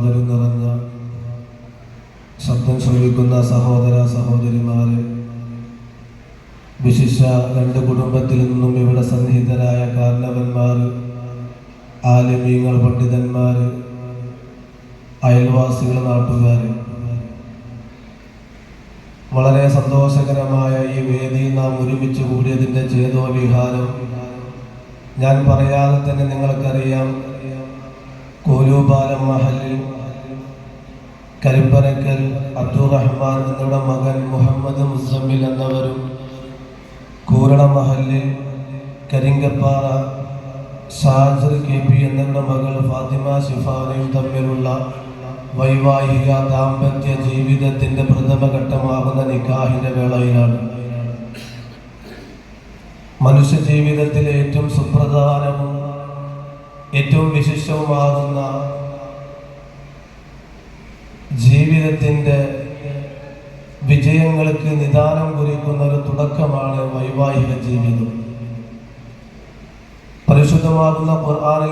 ആദരം നിറഞ്ഞ ശബ്ദം ശ്രവിക്കുന്ന സഹോദര സഹോദരിമാരെ, വിശിഷ്ട രണ്ട് കുടുംബത്തിൽ നിന്നും ഇവിടെ സന്നിഹിതരായ കാരണവന്മാർ, ആലിമീങ്ങൾ, പണ്ഡിതന്മാർ, അയൽവാസികൾ, നാട്ടുകാർ, വളരെ സന്തോഷകരമായ ഈ വേദി നാം ഒരുമിച്ച് കൂടിയതിൻ്റെ ചേതോവിഹാരം ഞാൻ പറയാതെ തന്നെ നിങ്ങൾക്കറിയാം. കോലൂപാലം മഹലിൽ കരിമ്പനക്കൽ അബ്ദുറഹ്മാൻ എന്നിവരുടെ മകൻ മുഹമ്മദ് മുസമ്മിൽ എന്നവരും, കൂരട മഹലിൽ കരിങ്കപ്പാറ ഷാജർ KP എന്നിവരുടെ മകൾ ഫാത്തിമ ഷിഫാനയും തമ്മിലുള്ള വൈവാഹിക ദാമ്പത്യ ജീവിതത്തിൻ്റെ പ്രഥമഘട്ടമാകുന്ന നിക്കാഹിൻ്റെ വേളയിലാണ്. മനുഷ്യ ജീവിതത്തിലെ ഏറ്റവും സുപ്രധാനവും ഏറ്റവും വിശിഷ്ടവുമാകുന്ന ജീവിതത്തിൻ്റെ വിജയങ്ങൾക്ക് നിദാനം കുറിക്കുന്ന ഒരു തുടക്കമാണ് വൈവാഹിക ജീവിതം. പരിശുദ്ധമാകുന്ന ഖുർആൻ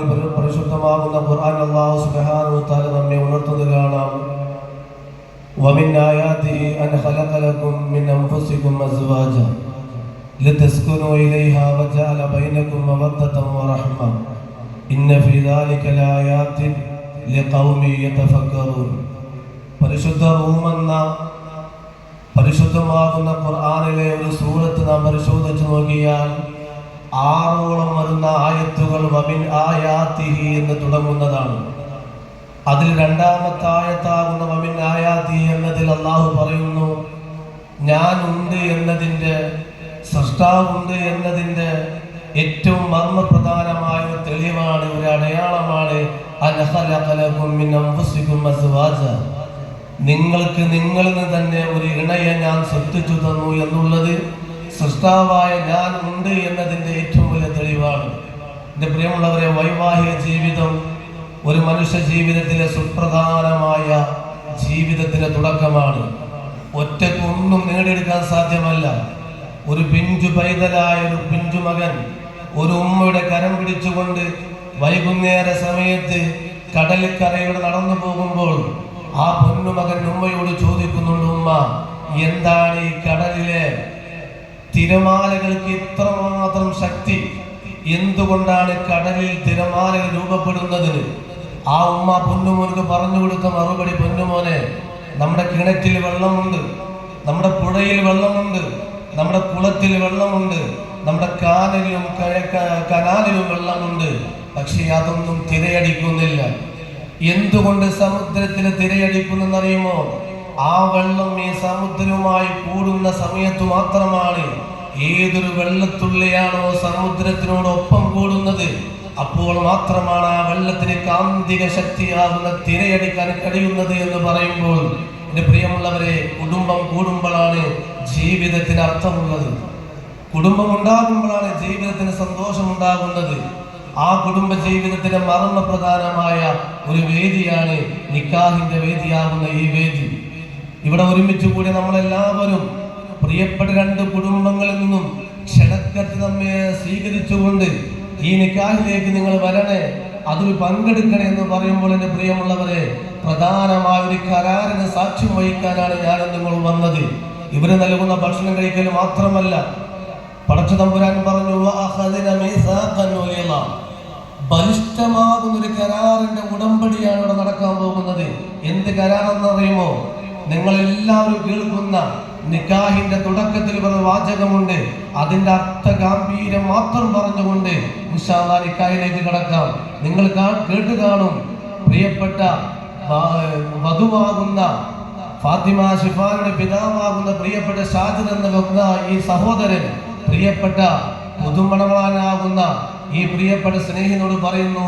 അല്ലാഹു സുബ്ഹാനഹു വ തആല നമ്മെ ഉണർത്തുന്നത് കാണാം. വമിൻ ആയാതിഹി അൻ ഖലഖ ലക്കും മിൻ അൻഫുസികും അസ്വാജ ലിതസ്കുനൂ ഇലൈഹാ വജഅല ബൈനകും മവദ്ദതൻ വറഹ്മ ഇന്ന ഫീ ദാലിക ലആയാതിൻ ലിഖൗമി യതഫക്കറൂൻ. പരിശുദ്ധ റൂമെന്ന പരിശുദ്ധമാകുന്ന ഖുർആനിലെ ഒരു സൂറത്ത് നാം പരിശോധിച്ചു നോക്കിയാൽ 6ഓളം വരുന്ന ആയത്തുകൾ വമിൻ ആയാതിഹി എന്ന് തുടങ്ങുന്നതാണ്. അതിൽ രണ്ടാമത്തെ ആയത്താകുന്ന വമിൻ ആയാതിഹി എന്നതിൽ അള്ളാഹു പറയുന്നു, ഞാനുണ്ട് എന്നതിൻ്റെ, സൃഷ്ടാവുണ്ട് എന്നതിൻ്റെ ഏറ്റവും മർമ്മപ്രധാനമായ ഒരു തെളിവാണ്, ഒരു അടയാളമാണ് അൻ ഖലഖ ലക്കും മിൻ അൻഫുസികും അസ്വാജ, നിങ്ങൾക്ക് നിങ്ങളിൽ നിന്ന് തന്നെ ഒരു ഇണയെ ഞാൻ സൃഷ്ടിച്ചു തന്നു എന്നുള്ളത് സൃഷ്ടാവായ ഞാൻ ഉണ്ട് എന്നതിൻ്റെ ഏറ്റവും വലിയ തെളിവാണ്. എൻ്റെ പ്രിയമുള്ളവരെ, വൈവാഹിക ജീവിതം ഒരു മനുഷ്യ ജീവിതത്തിലെ സുപ്രധാനമായ ജീവിതത്തിൻ്റെ തുടക്കമാണ്. ഒറ്റയ്ക്ക് ഒന്നും നേടിയെടുക്കാൻ സാധ്യമല്ല. ഒരു പിഞ്ചു പൈതലായ ഒരു പിഞ്ചു മകൻ ഒരു ഉമ്മയുടെ കരം പിടിച്ചുകൊണ്ട് വൈകുന്നേര സമയത്ത് കടൽക്കരയോട് നടന്നു പോകുമ്പോൾ ആ പൊന്നുമകൻ ഉമ്മയോട് ചോദിക്കുന്നുണ്ട്, ഉമ്മ, എന്താണ് ഈ കടലിലെ തിരമാലകൾക്ക് ഇത്രമാത്രം ശക്തി? എന്തുകൊണ്ടാണ് കടലിൽ തിരമാലകൾ രൂപപ്പെടുന്നതിന്? ആ ഉമ്മ പൊന്നുമോനക്ക് പറഞ്ഞു കൊടുത്ത മറുപടി, പൊന്നുമോനെ, നമ്മുടെ കിണറ്റിൽ വെള്ളമുണ്ട്, നമ്മുടെ പുഴയിൽ വെള്ളമുണ്ട്, നമ്മുടെ കുളത്തിൽ വെള്ളമുണ്ട്, നമ്മുടെ കനാലിലും വെള്ളമുണ്ട്, പക്ഷെ അതൊന്നും തിരയടിക്കുന്നില്ല. എന്തുകൊണ്ട് സമുദ്രത്തിന് തിരയടിക്കുന്നെന്നറിയുമോ? ആ വെള്ളം ഈ സമുദ്രവുമായി കൂടുന്ന സമയത്ത് മാത്രമാണ്. ഏതൊരു വെള്ളത്തുള്ളിയാണോ സമുദ്രത്തിനോടൊപ്പം കൂടുന്നത്, അപ്പോൾ മാത്രമാണ് ആ വെള്ളത്തിന് കാന്തിക ശക്തിയാകുന്ന തിരയടിക്കാൻ കഴിയുന്നത് എന്ന് പറയുമ്പോൾ, എൻ്റെ പ്രിയമുള്ളവരെ, കുടുംബം കൂടുമ്പോഴാണ് ജീവിതത്തിന് അർത്ഥമുള്ളത്. കുടുംബം ഉണ്ടാകുമ്പോഴാണ് ജീവിതത്തിന് സന്തോഷമുണ്ടാകുന്നത്. ആ കുടുംബ ജീവിതത്തിന്റെ മർമ്മപ്രധാനമായ ഒരു വേദിയാണ് നിക്കാഹിന്റെ വേദിയാകുന്ന ഈ വേദി. ഇവിടെ ഒരുമിച്ച് കൂടി നമ്മളെല്ലാവരും പ്രിയപ്പെട്ട രണ്ട് കുടുംബങ്ങളിൽ നിന്നും ക്ഷണക്കത്ത് നമ്മെ സ്വീകരിച്ചുകൊണ്ട് ഈ നിക്കാഹിലേക്ക് നിങ്ങൾ വരണേ, അതിൽ പങ്കെടുക്കണേ എന്ന് പറയുമ്പോൾ, എൻ്റെ പ്രിയമുള്ളവരെ, പ്രധാനമായ ഒരു കരാറിന് സാക്ഷ്യം വഹിക്കാനാണ് ഞാൻ നിങ്ങൾ വന്നത്. ഇവര് നൽകുന്ന ഭക്ഷണം കഴിക്കൽ മാത്രമല്ല, പടച്ച തമ്പുരാൻ പറഞ്ഞു, ബലിഷ്ഠമാകുന്ന ഒരു കരാറിന്റെ ഉടമ്പടിയാണ് ഇവിടെ നടക്കാൻ പോകുന്നത്. എന്ത് കരാറെന്നറിയുമോ? നിങ്ങളെല്ലാവരും കേൾക്കുന്ന നിക്കാഹിന്റെ തുടക്കത്തിൽ പറഞ്ഞ വാചകമുണ്ട്. അതിന്റെ അർത്ഥഗാംഭീര്യം മാത്രം പറഞ്ഞുകൊണ്ട് ഇൻഷാ അല്ലാഹ് നിക്കാഹിലേക്ക് കടക്കാം. നിങ്ങൾ കേട്ടു കാണും, പ്രിയപ്പെട്ട വധുവാകുന്ന ഫാത്തിമ ഷിഫാനയുടെ പിതാവാകുന്ന പ്രിയപ്പെട്ട ഷാജിർ എന്ന ഈ സഹോദരൻ പ്രിയപ്പെട്ട പുതുമണവാനാകുന്ന ഈ പ്രിയപ്പെട്ട സ്നേഹിനോട് പറയുന്നു,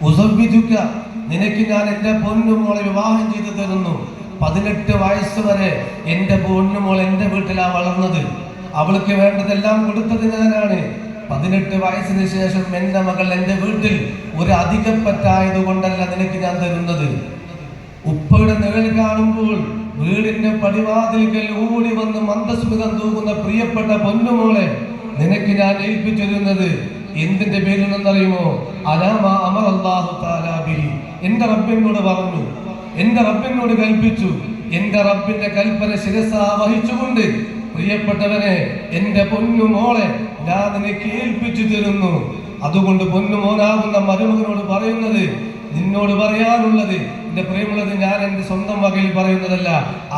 ഉസവ്വിജുക, നിനക്ക് ഞാൻ എൻ്റെ പൊന്നുമോളെ വിവാഹം ചെയ്തു തരുന്നു. 18 വയസ്സ് വരെ എൻ്റെ പൊന്നുമോൾ എൻ്റെ വീട്ടിലാണ് വളർന്നത്. അവൾക്ക് വേണ്ടതെല്ലാം കൊടുത്തത് ഞാനാണ്. 18 വയസ്സിന് ശേഷം എൻ്റെ മകൾ എൻ്റെ വീട്ടിൽ ഒരു അധികപ്പറ്റായത് കൊണ്ടല്ല നിനക്ക് ഞാൻ തരുന്നത്. ഉപ്പയുടെ നിഴൽ കാണുമ്പോൾ വീടിന്റെ പടിവാതിൽക്കൽ ഓടി വന്ന് മന്ദസ്മിതം തൂകുന്ന പ്രിയപ്പെട്ട പൊന്നുമോളെ നിനക്ക് ഞാൻ ഏൽപ്പിച്ചിരുന്നത് എന്തിന്റെ പേരിൽ നിന്നറിയുമോ? അലാമ അമർ അല്ലാഹു തആല ബിഹി, എന്റെ റബ്ബിനോട് പറഞ്ഞു, എന്റെ റബ്ബിനോട് കൽപ്പിച്ചു, എന്റെ റബ്ബിന്റെ കൽപ്പന ശിരസ വഹിച്ചുകൊണ്ട് പ്രിയപ്പെട്ടവനെ, എന്റെ പൊന്നുമോളെ ഞാൻ നിനക്ക് ഏൽപ്പിച്ചു തരുന്നു. അതുകൊണ്ട് പൊന്നുമോനാകുന്ന മരുമകനോട് പറയുന്നത്, നിന്നോട് പറയാനുള്ളത്, എന്റെ പ്രിയമുള്ളത്, ഞാൻ എന്റെ സ്വന്തം വകയിൽ പറയുന്നതല്ല,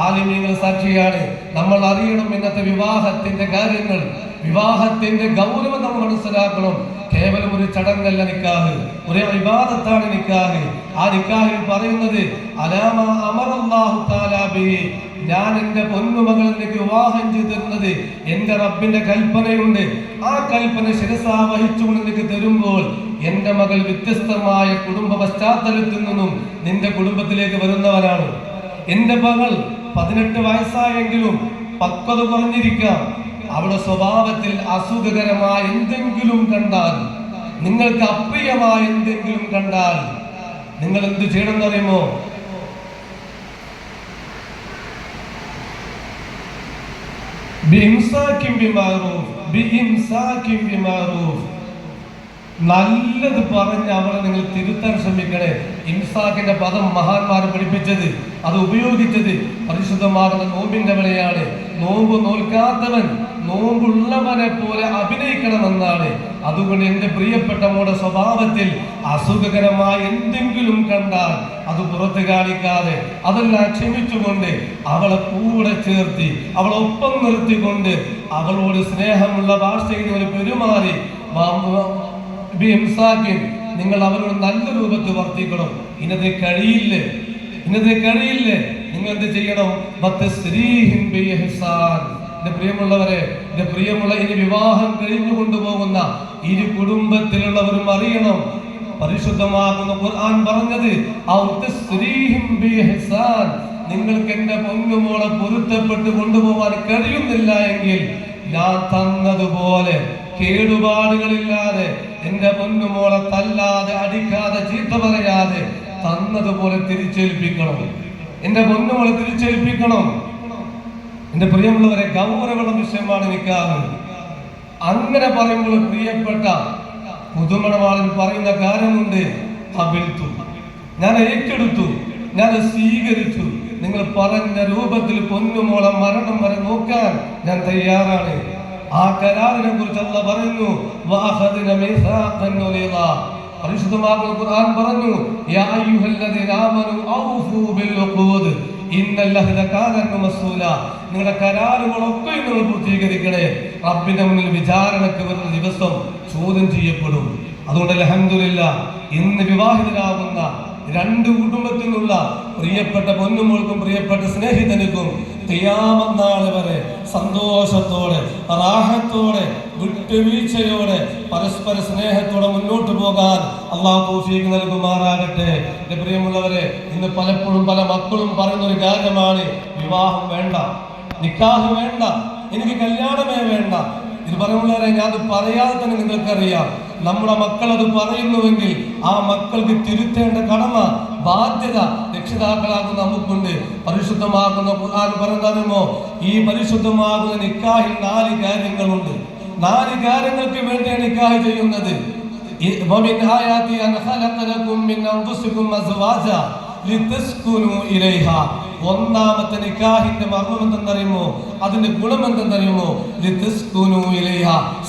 ആലിമീങ്ങൾ സാക്ഷിയാണ്. നമ്മൾ അറിയണം ഇന്നത്തെ വിവാഹത്തിന്റെ കാര്യങ്ങൾ, വിവാഹത്തിന്റെ ഗൗരവം നമ്മൾ മനസ്സിലാക്കണം. കേവലം ഒരു ചടങ്ങല്ല നിക്കാഹ്, ഒരു ഇബാദത്താണ് നിക്കാഹ്. ആ നിക്കാഹിൽ പറയുന്നത് അലാമ അമറല്ലാഹു തആല ബിഹി, ഞാൻ എന്റെ പൊന്നുമകളെ നിനക്ക് വിവാഹം ചെയ്തു തരുന്നത് എന്റെ റബ്ബിന്റെ കൽപ്പനയുണ്ട്. ആ കൽപ്പന ശിരസാ വഹിച്ചുകൊണ്ട് നിനക്ക് തരുമ്പോൾ എന്റെ മകൾ വ്യത്യസ്തമായ കുടുംബ പശ്ചാത്തലത്തിൽ നിന്നും നിന്റെ കുടുംബത്തിലേക്ക് വരുന്നവരാണ്. എന്റെ മകൾ 18 വയസ്സായെങ്കിലും പക്വത കുറഞ്ഞിരിക്കാം. അവളുടെ സ്വഭാവത്തിൽ അസുഖകരമായ എന്തെങ്കിലും കണ്ടാൽ, നിങ്ങൾക്ക് അപ്രിയമായ എന്തെങ്കിലും കണ്ടാൽ നിങ്ങൾ എന്ത് ചെയ്യണം എന്ന് പറയുമോ? നല്ലത് പറഞ്ഞ് അവളെ നിങ്ങൾ തിരുത്താൻ ശ്രമിക്കണേ. ഇംസാക്കിന്റെ പദം മഹാന്മാർ പഠിപ്പിച്ചത്, അത് ഉപയോഗിച്ചത് പരിശുദ്ധമാകുന്ന നോമ്പിന്റെ വിലയാണ്. നോമ്പ് നോൽക്കാത്തവൻ നോമ്പുള്ളവനെ പോലെ അഭിനയിക്കണമെന്നാണ്. അതുകൊണ്ട് എന്റെ പ്രിയപ്പെട്ട മോടെ സ്വഭാവത്തിൽ അസുഖകരമായ എന്തെങ്കിലും കണ്ടാൽ അത് പുറത്ത് കാണിക്കാതെ അതെല്ലാം ക്ഷമിച്ചുകൊണ്ട് അവളെ കൂടെ ചേർത്തി അവളൊപ്പം നിർത്തിക്കൊണ്ട് അവളോട് സ്നേഹമുള്ള ഭാഷയിൽ പെരുമാറി നിങ്ങൾ അവരോട് നല്ല രൂപത്തിൽ വർത്തിക്കണം. ഇന്നതിന് കഴിയില്ലേ, നിങ്ങൾ എന്ത് ചെയ്യണം? എന്റെ പ്രിയമുള്ളവരെ, എന്റെ പ്രിയമുള്ള ഇനി വിവാഹം കഴിഞ്ഞു കൊണ്ടുപോകുന്ന ഇരു കുടുംബത്തിലുള്ളവരും അറിയണം, പരിശുദ്ധമാകുന്ന ഖുർആൻ പറഞ്ഞത് നിങ്ങൾക്ക് എന്റെ പൊന്നുമോളെ പൊരുത്തപ്പെട്ട് കൊണ്ടുപോകാൻ കഴിയുന്നില്ല എങ്കിൽ ഞാൻ തന്നതുപോലെ കേടുപാടുകളില്ലാതെ എന്റെ പൊന്നുമോളെ തല്ലാതെ അടിക്കാതെ ചീത്ത പറയാതെ തന്നതുപോലെ തിരിച്ചേൽപ്പിക്കണം. എന്റെ പൊന്നുമോളെ തിരിച്ചേൽപ്പിക്കണം. എന്റെ പ്രിയമുള്ളവരെ, ഗൗരവമുള്ള വിഷയമാണ് നിക്കാഹ്. അങ്ങനെ പറയുമ്പോൾ പ്രിയപ്പെട്ട പുതുമണവാളൻ പറയുന്ന കാര്യമുണ്ട്, ഞാൻ ഏറ്റെടുത്തു, ഞാൻ സ്വീകരിച്ചു, നിങ്ങൾ പറഞ്ഞ രൂപത്തിൽ പൊന്നുമോളെ മരണം വരെ നോക്കാൻ ഞാൻ തയ്യാറാണ്. ആ കരാറിനെ കുറിച്ച് അല്ലാഹു പറയുന്നു, പരിശുദ്ധമായ ഖുർആൻ പറഞ്ഞു, യാ അയ്യുഹല്ലദീന ആമനൂ ഔഫൂ ബിൽ ഉഖൂദ് ഇന്നല്ലഹദ കാന മസ്ഊല, നിങ്ങളുടെ കരാറുകളൊക്കെ നിങ്ങൾ പൂർത്തീകരിക്കണേ. റബ്ബിന്റെ മുന്നിൽ വിചാരണയ്ക്ക് വരുന്ന ദിവസം ചോദ്യം ചെയ്യപ്പെടും. അതുകൊണ്ട് അൽഹംദുലില്ലാഹ് ഇന്ന് വിവാഹിതരാകുന്ന രണ്ട് കുടുംബത്തിനുള്ള പ്രിയപ്പെട്ട പൊന്നുമോൾക്കും പ്രിയപ്പെട്ട സ്നേഹിതനുക്കും ഖിയാമത്ത് നാൾ വരെ സന്തോഷത്തോടെ റാഹത്തോടെ വിട്ടുവീഴ്ചയോടെ പരസ്പര സ്നേഹത്തോടെ മുന്നോട്ട് പോകാൻ അല്ലാഹു തൗഫീഖ് നൽകുമാറാകട്ടെ. എന്റെ പ്രിയമുള്ളവരെ, ഇന്ന് പലപ്പോഴും പല മക്കളും പറയുന്ന ഒരു കാര്യമാണ്, വിവാഹം വേണ്ട, നിക്കാഹ് വേണ്ട, എനിക്ക് കല്യാണമേ വേണ്ട. ഇത് പറയുന്നവരെ, ഞാൻ അത് പറയാതെ തന്നെ നിങ്ങൾക്കറിയാം, നമ്മുടെ മക്കൾ അത് പറയുന്നുവെങ്കിൽ ആ മക്കൾക്ക് തിരുത്തേണ്ട കടമ, ബാധ്യത രക്ഷിതാക്കളാകുന്ന നമുക്കുണ്ട്. പരിശുദ്ധമാകുന്ന ഖുർആൻ പറയുന്നോ, ഈ പരിശുദ്ധമാകുന്ന നിക്കാഹിൽ 4 കാര്യങ്ങളുണ്ട്. 4 കാര്യങ്ങൾക്ക് വേണ്ടിയാണ് നിക്കാഹ് ചെയ്യുന്നത്. ഒന്നാമത്തെ നിക്കാഹിന്റെ മർമ്മം എന്തെന്നറിയുമോ? അതിന്റെ ഗുണം എന്തെന്നറിയുമോ?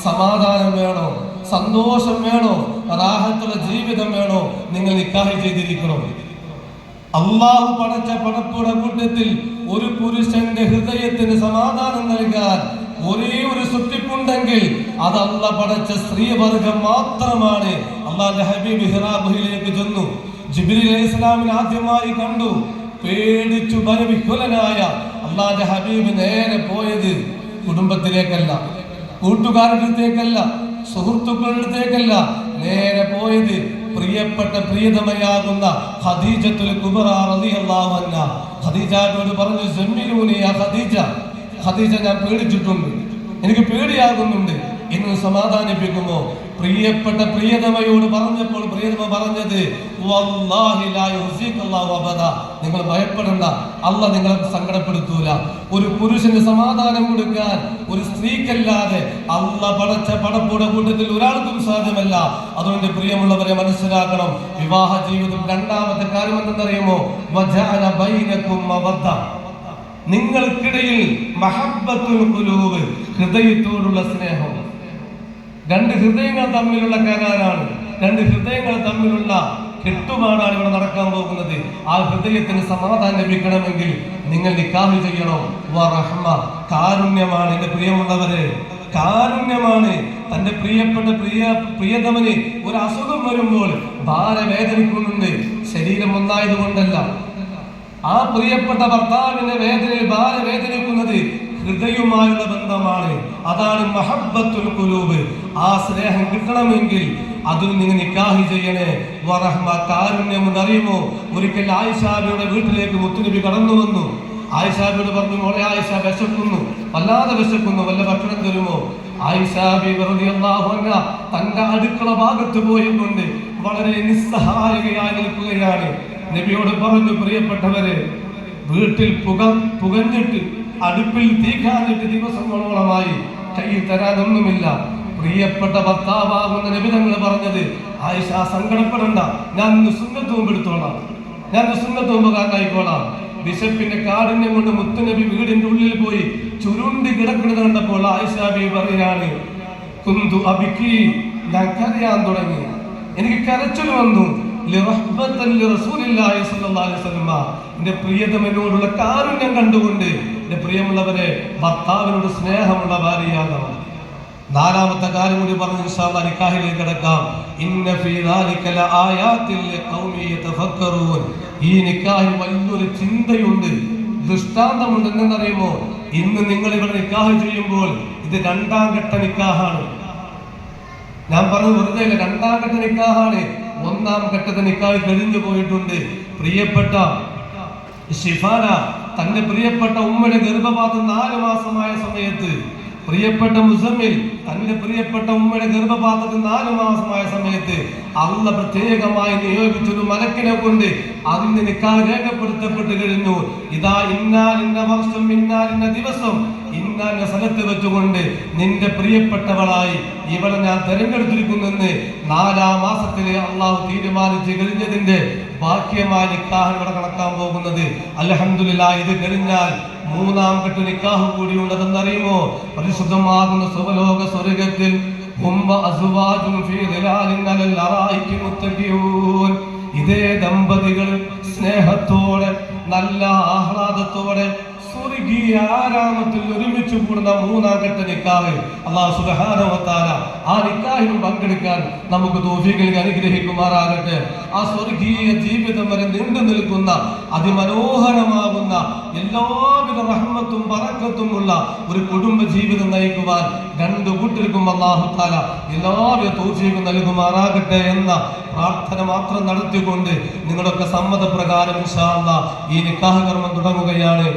സമാധാനം വേണോ, സന്തോഷം വേണോ, റാഹത്തുള്ള ജീവിതം വേണോ, നിങ്ങൾ നിക്കാഹ് ചെയ്തിരിക്കണം. അള്ളാഹു പടച്ച പടപ്പുടെ കൂട്ടത്തിൽ ഒരു പുരുഷന്റെ ഹൃദയത്തിന് സമാധാനം നൽകാൻ ഒരേ ഒരു സൃഷ്ടിപ്പുണ്ടെങ്കിൽ അത് അല്ലാഹ് പടച്ച സ്ത്രീവർഗം മാത്രമാണ്. അല്ലാഹുവിന്റെ ഹബീബ് ഹിറാബിലേക്ക് ചെന്നു, ജിബ്രീൽ അലൈഹിസ്സലാമിനെ ആദ്യമായി കണ്ടു. പേടിച്ചു ഭയവിഹ്വലനായ അല്ലാഹുവിന്റെ ഹബീബ് നേരെ പോയത് കുടുംബത്തിലേക്കല്ല, കൂട്ടുകാരുടെ അടുത്തേക്കല്ല, സുഹൃത്തുക്കളുടെ അടുത്തേക്കല്ല, നേരെ പോയത് പ്രിയപ്പെട്ട പ്രിയതമയാകുന്ന ഖദീജത്തുൽ കുബ്ര റളിയല്ലാഹു അൻഹ. ഖദീജയോട് പറഞ്ഞു, സമ്മിലൂനി യാ ഖദീജ, ഖദീജ ഞാൻ പേടിച്ചിട്ടുണ്ട്, എനിക്ക് പേടിയാകുന്നുണ്ട്, എന്നെ സമാധാനിപ്പിക്കുമോ? പ്രിയപ്പെട്ട പ്രിയതമയോട് പറഞ്ഞപ്പോൾ പ്രിയതമ പറഞ്ഞത് വല്ലാഹി ലാ യുസിഖല്ലാഹു അബദ, നിങ്ങൾ ഭയപ്പെടണ്ട, അല്ലാഹ് നിങ്ങളെ സങ്കടപ്പെടുത്തൂല. ഒരു പുരുഷന് സമാധാനം കൊടുക്കാൻ ഒരു സ്ത്രീക്കല്ലാതെ അല്ലാഹ് പടച്ച പടപ്പുടെ കൂട്ടത്തിൽ ഒരാൾക്കും സാധ്യമല്ല. അതുകൊണ്ട് പ്രിയമുള്ളവരെ മനസ്സിലാക്കണം, വിവാഹ ജീവിതം രണ്ടാമത്തെ കാര്യം എന്തെന്നറിയുമോ? വജഅല ബൈനകും മവദ്ദ, നിങ്ങൾക്കിടയിൽ മഹബ്ബത്തുൽ ഖുലൂബ്, ഹൃദയത്തോടുള്ള സ്നേഹം. രണ്ട് ഹൃദയങ്ങൾ തമ്മിലുള്ള കരാറാണ്, രണ്ട് ഹൃദയങ്ങൾ തമ്മിലുള്ള കെട്ടുപാടാണ് ഇവിടെ നടക്കാൻ പോകുന്നത്. ആ ഹൃദയത്തിന് സമാധാനം ലഭിക്കണമെങ്കിൽ നിങ്ങൾ നിക്കാഹ് ചെയ്യണം. വറഹ്മ, കാരുണ്യമാണ്. എന്റെ പ്രിയമുള്ളവരെ, കാരുണ്യമാണ്. തന്റെ പ്രിയപ്പെട്ട പ്രിയതമന് ഒരു അസുഖം വരുമ്പോൾ ഭാരം വേദനിക്കുന്നുണ്ട്, ശരീരം ഒന്നായത് കൊണ്ടല്ല. ആ പ്രിയപ്പെട്ട ഭർത്താവിന്റെ വേദനയിൽ ഭാരം വേദനിക്കുന്നത് ഹൃദയവുമായുള്ള ബന്ധമാണ്. അതാണ് മഹബ്ബത്തുൽ ഖുലൂബ്. ആ സ്നേഹം കിട്ടണമെങ്കിൽ അതിൽ നിങ്ങൾ നിക്കാഹ് ചെയ്യണേ. വറഹ്മ, കാരുണ്യം എന്നറിയുമോ? ഒരിക്കൽ ആയിഷാബിയുടെ വീട്ടിലേക്ക് മുത്തുനബി കടന്നു വന്നു. ആയിഷാബിയോട് പറഞ്ഞു, മോളെ ആയിഷ, വിശക്കുന്നു, വല്ലാതെ വിശക്കുന്നു, വല്ല ഭക്ഷണം തരുമോ? ആയിഷാബി റളിയല്ലാഹു അൻഹ തന്റെ അടുക്കള ഭാഗത്ത് പോയിക്കൊണ്ട് വളരെ നിസ്സഹായകയായി നിൽക്കുകയാണ്. നബിയോട് പറഞ്ഞു, പ്രിയപ്പെട്ടവരെ, വീട്ടിൽ പുകഞ്ഞിട്ട് അടുപ്പിൽ തീ കാഞ്ഞിട്ട് ദിവസങ്ങളോളമായി കയ്യിൽ തരാനൊന്നുമില്ല. പ്രിയപ്പെട്ട ഭർത്താവാകുന്ന നബി തങ്ങൾ പറഞ്ഞത്, ആയിഷ സങ്കടപ്പെടണ്ട, ഞാൻ സുന്നത്ത് മുമ്പ് എടുത്തോളാം, ഞാൻ സുന്നത്ത് മുമ്പുകാരനായിക്കോളാം. ബിഷപ്പിന്റെ കാഠിന്യം കൊണ്ട് മുത്തുനബി വീടിന്റെ ഉള്ളിൽ പോയി ചുരുണ്ടി കിടക്കുന്നത് കണ്ടപ്പോൾ ആയിഷ ബി പറയാണ്, കുന്തു അബിക്കി, ഞാൻ കരയാൻ തുടങ്ങി, എനിക്ക് കരച്ചിൽ വന്നു. എന്റെ പ്രിയതമനോടുള്ള കാരുണ്യം കണ്ടുകൊണ്ട്. എന്റെ പ്രിയമുള്ളവരെ, ഭർത്താവിനോട് സ്നേഹമുള്ള ഭാര്യയാകണം. നാലാമത്തെ കാര്യം കൂടി പറഞ്ഞ് ഇൻഷാ അല്ലാഹ് നിക്കാഹിലേക്ക് കിടക്കാം. ഇന്ന ഫീ ദാലിക ലആയാതിൻ ലിഖൗമി യതഫക്കറൂൻ. ഈ നിക്കാഹിൽ വലിയൊരു ചിന്തയുണ്ട്, ദൃഷ്ടാന്തമുണ്ട്. എന്നറിയുമോ? ഇന്ന് നിങ്ങൾ ഇവിടെ നിക്കാഹ് ചെയ്യുമ്പോൾ ഇത് രണ്ടാം ഘട്ട നിക്കാഹാണ്. ഞാൻ പറഞ്ഞു വെറുതെ അല്ല, രണ്ടാം ഘട്ട നിക്കാഹാണ്. ഒന്നാം ഘട്ടത്തെ നിക്കാഹ് കഴിഞ്ഞു പോയിട്ടുണ്ട്. പ്രിയപ്പെട്ട ഷിഫാന തന്റെ പ്രിയപ്പെട്ട ഉമ്മയുടെ ഗർഭപാത്രം 4 മാസമായ സമയത്ത്, പ്രിയപ്പെട്ട മുസമ്മിൽ തന്റെ പ്രിയപ്പെട്ട ഉമ്മയുടെ ഗർഭപാത്രത്തിൽ 4 മാസമായ സമയത്ത് അള്ളാഹ് പ്രത്യേകമായി നിയോഗിച്ചൊരു മലക്കിനെ കൊണ്ട് അതിന് നിക്കാഹ് രേഖപ്പെടുത്തപ്പെട്ട് കഴിഞ്ഞു. ഇതാ ഇന്നാലിന്ന വർഷം, ഇന്നാലിന്ന ദിവസം, ഇന്നാലിന്ന സ്ഥലത്ത് വെച്ചുകൊണ്ട് നിന്റെ പ്രിയപ്പെട്ടവളായി ഇവളെ ഞാൻ തെരഞ്ഞെടുത്തിരിക്കുന്നെന്ന് 4-ാം മാസത്തില് അള്ളാഹു തീരുമാനിച്ച് കഴിഞ്ഞതിന്റെ ബാക്കിയമായ നിക്കാഹ് ഇവിടെ നടക്കാൻ പോകുന്നത്. അൽഹംദുലില്ലാഹ്, ഇത് കഴിഞ്ഞാൽ 3-ാം ഘട്ട നിക്കാഹ് കൂടി ഉള്ളതെന്നറിയുമോ? പരിശുദ്ധമാകുന്ന സുവലോക സ്വർഗത്തിൽ ഇതേ ദമ്പതികൾ സ്നേഹത്തോടെ നല്ല ആഹ്ലാദത്തോടെ സ്വർഗീയ ആരാമത്തിൽ ഒരുമിച്ച് കൂടുന്ന 3-ാം ഘട്ട നിക്കാഹ് അല്ലാഹു സുബ്ഹാനഹു വ തആല ആ നിക്കാഹിൽ പങ്കെടുക്കാൻ നമുക്ക് തൗഫീഖ് അനുഗ്രഹിക്കുമാറാകട്ടെ. ആ സ്വർഗീയ ജീവിതം വരെ നീണ്ടു നിൽക്കുന്ന അതിമനോഹരമാകുന്ന എല്ലാവിധ റഹ്മത്തും ബറക്കത്തും ഉള്ള ഒരു കുടുംബ ജീവിതം നയിക്കുവാൻ രണ്ടു കൂട്ടർക്കും അല്ലാഹു തആല എല്ലാവിധ തൗഫീഖ് നൽകുമാറാകട്ടെ എന്ന പ്രാർത്ഥന മാത്രം നടത്തിക്കൊണ്ട് നിങ്ങളൊക്കെ സമ്മതപ്രകാരം ഇൻഷാ അല്ലാഹ് ഈ നിക്കാഹ് കർമ്മം തുടങ്ങുകയാണ്.